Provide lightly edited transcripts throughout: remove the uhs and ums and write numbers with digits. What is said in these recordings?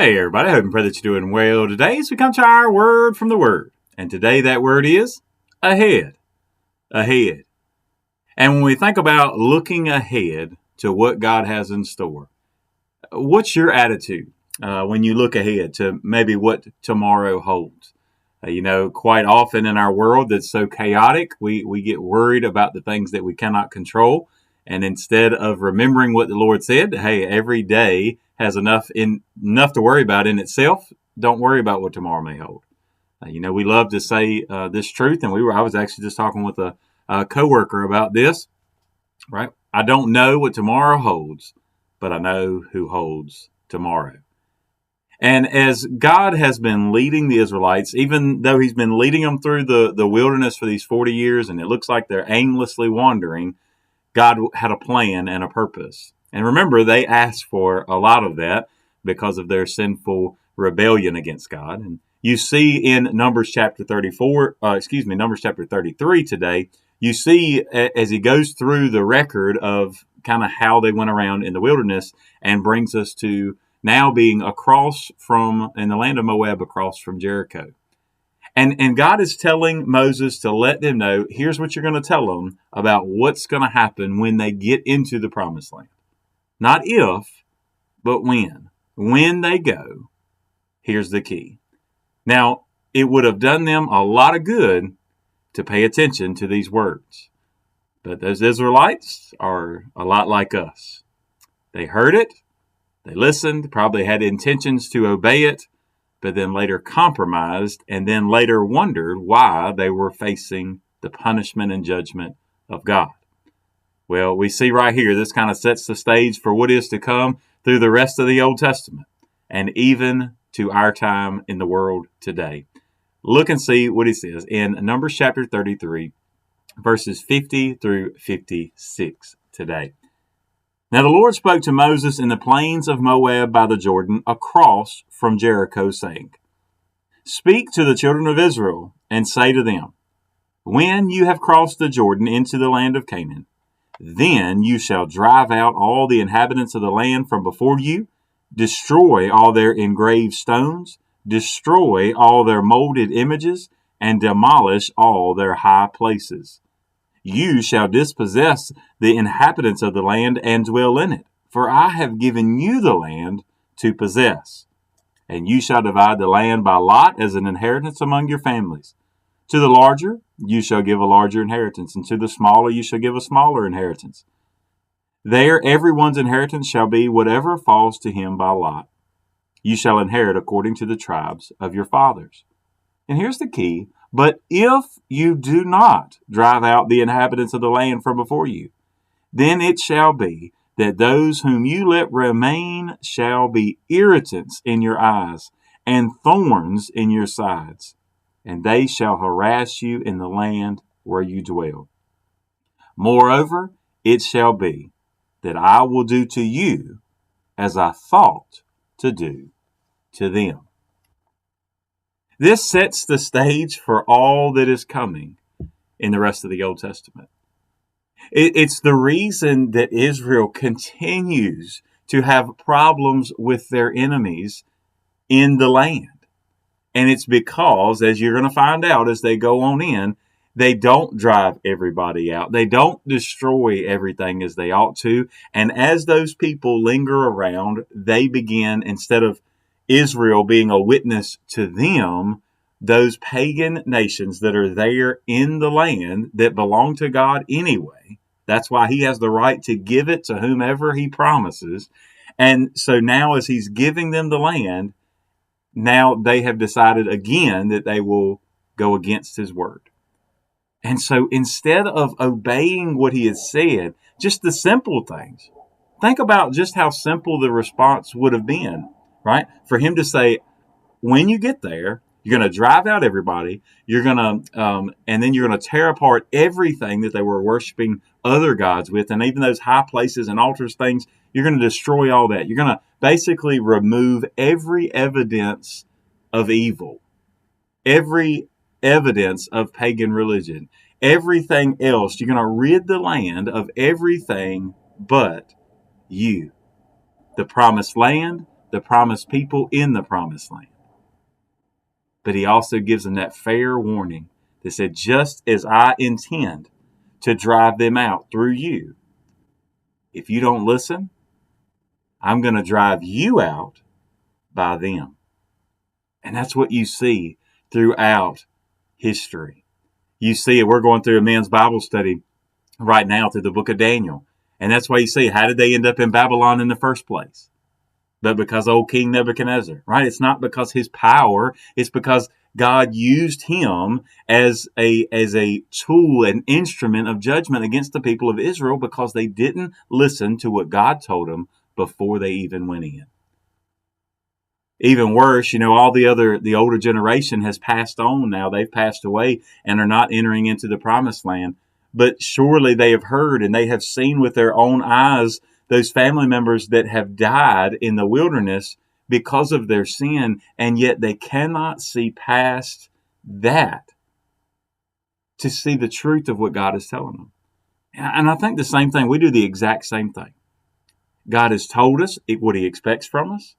Hey everybody, I hope and pray that you're doing well today as we come to our word from the Word. And today that word is ahead. Ahead. And when we think about looking ahead to what God has in store, what's your attitude when you look ahead to maybe what tomorrow holds? Quite often in our world that's so chaotic, we get worried about the things that we cannot control. And instead of remembering what the Lord said, hey, every day has enough to worry about in itself. Don't worry about what tomorrow may hold. We love to say this truth, and I was actually just talking with a coworker about this. Right? I don't know what tomorrow holds, but I know who holds tomorrow. And as God has been leading the Israelites, even though He's been leading them through the wilderness for these 40 years, and it looks like they're aimlessly wandering, God had a plan and a purpose. And remember, they asked for a lot of that because of their sinful rebellion against God. And you see in Numbers chapter 33 today, you see as he goes through the record of kind of how they went around in the wilderness and brings us to now being across from, in the land of Moab, across from Jericho. And God is telling Moses to let them know, here's what you're going to tell them about what's going to happen when they get into the promised land. Not if, but when. When they go, here's the key. Now, it would have done them a lot of good to pay attention to these words. But those Israelites are a lot like us. They heard it, they listened, probably had intentions to obey it, but then later compromised, and then later wondered why they were facing the punishment and judgment of God. Well, we see right here, this kind of sets the stage for what is to come through the rest of the Old Testament, and even to our time in the world today. Look and see what he says in Numbers chapter 33, verses 50 through 56 today. Now the Lord spoke to Moses in the plains of Moab by the Jordan, across from Jericho, saying, Speak to the children of Israel, and say to them, When you have crossed the Jordan into the land of Canaan, then you shall drive out all the inhabitants of the land from before you, destroy all their engraved stones, destroy all their molded images, and demolish all their high places. You shall dispossess the inhabitants of the land and dwell in it, for I have given you the land to possess. And you shall divide the land by lot as an inheritance among your families. To the larger you shall give a larger inheritance, and to the smaller you shall give a smaller inheritance. There everyone's inheritance shall be whatever falls to him by lot. You shall inherit according to the tribes of your fathers. And here's the key. But if you do not drive out the inhabitants of the land from before you, then it shall be that those whom you let remain shall be irritants in your eyes and thorns in your sides, and they shall harass you in the land where you dwell. Moreover, it shall be that I will do to you as I thought to do to them. This sets the stage for all that is coming in the rest of the Old Testament. It's the reason that Israel continues to have problems with their enemies in the land. And it's because, as you're going to find out as they go on in, they don't drive everybody out. They don't destroy everything as they ought to. And as those people linger around, they begin, instead of Israel being a witness to them, those pagan nations that are there in the land that belong to God anyway. That's why he has the right to give it to whomever he promises. And so now as he's giving them the land, now they have decided again that they will go against his word. And so instead of obeying what he has said, just the simple things, think about just how simple the response would have been, right? For him to say, when you get there, you're going to drive out everybody. You're going to, and then you're going to tear apart everything that they were worshiping other gods with, and even those high places and altars things. You're going to destroy all that. You're going to basically remove every evidence of evil, every evidence of pagan religion, everything else. You're going to rid the land of everything but you. The promised land the promised people in the promised land. But he also gives them that fair warning that said, just as I intend to drive them out through you, if you don't listen, I'm going to drive you out by them. And that's what you see throughout history. You see it. We're going through a men's Bible study right now through the book of Daniel. And that's why you see, how did they end up in Babylon in the first place? But because old King Nebuchadnezzar, right? It's not because his power, it's because God used him as a tool, an instrument of judgment against the people of Israel because they didn't listen to what God told them before they even went in. Even worse, all the older generation has passed on now. They've passed away and are not entering into the promised land. But surely they have heard and they have seen with their own eyes those family members that have died in the wilderness because of their sin, and yet they cannot see past that to see the truth of what God is telling them. And I think the same thing, we do the exact same thing. God has told us what he expects from us.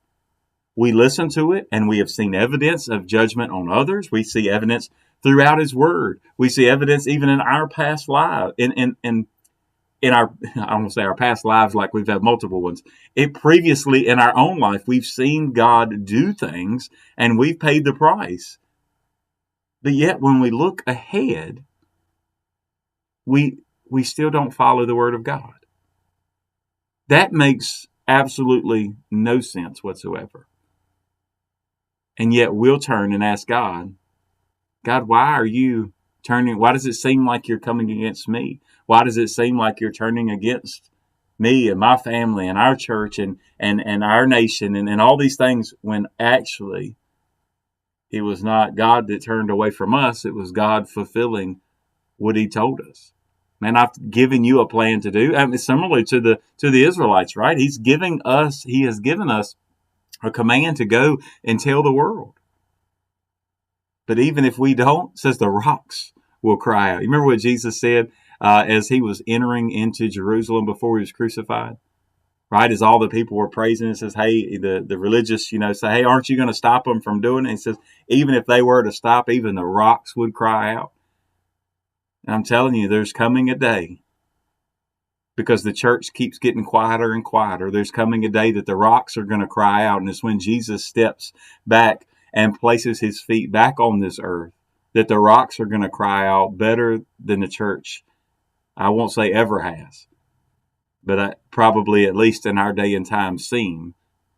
We listen to it, and we have seen evidence of judgment on others. We see evidence throughout his word. We see evidence even in our past lives, in our, I won't say our past lives like we've had multiple ones. Previously in our own life, we've seen God do things and we've paid the price. But yet when we look ahead, we still don't follow the word of God. That makes absolutely no sense whatsoever. And yet we'll turn and ask God, why are you turning? Why does it seem like you're coming against me? Why does it seem like you're turning against me and my family and our church and our nation and all these things, when actually it was not God that turned away from us. It was God fulfilling what he told us. Man, I've given you a plan to do. I mean, similarly to the Israelites, right? He has given us a command to go and tell the world. But even if we don't, it says the rocks will cry out. You remember what Jesus said as he was entering into Jerusalem before he was crucified? Right? As all the people were praising, it says, hey, the religious, say, hey, aren't you going to stop them from doing it? It says, even if they were to stop, even the rocks would cry out. And I'm telling you, there's coming a day, because the church keeps getting quieter and quieter. There's coming a day that the rocks are going to cry out. And it's when Jesus steps back and places his feet back on this earth that the rocks are going to cry out better than the church, I won't say ever has, but probably at least in our day and time seem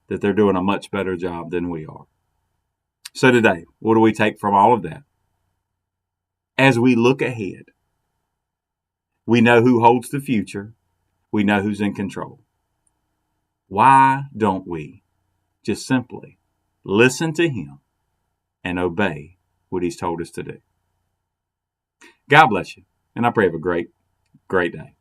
that they're doing a much better job than we are. So today, what do we take from all of that? As we look ahead, we know who holds the future. We know who's in control. Why don't we just simply listen to him and obey what he's told us to do? God bless you, and I pray you have a great, great day.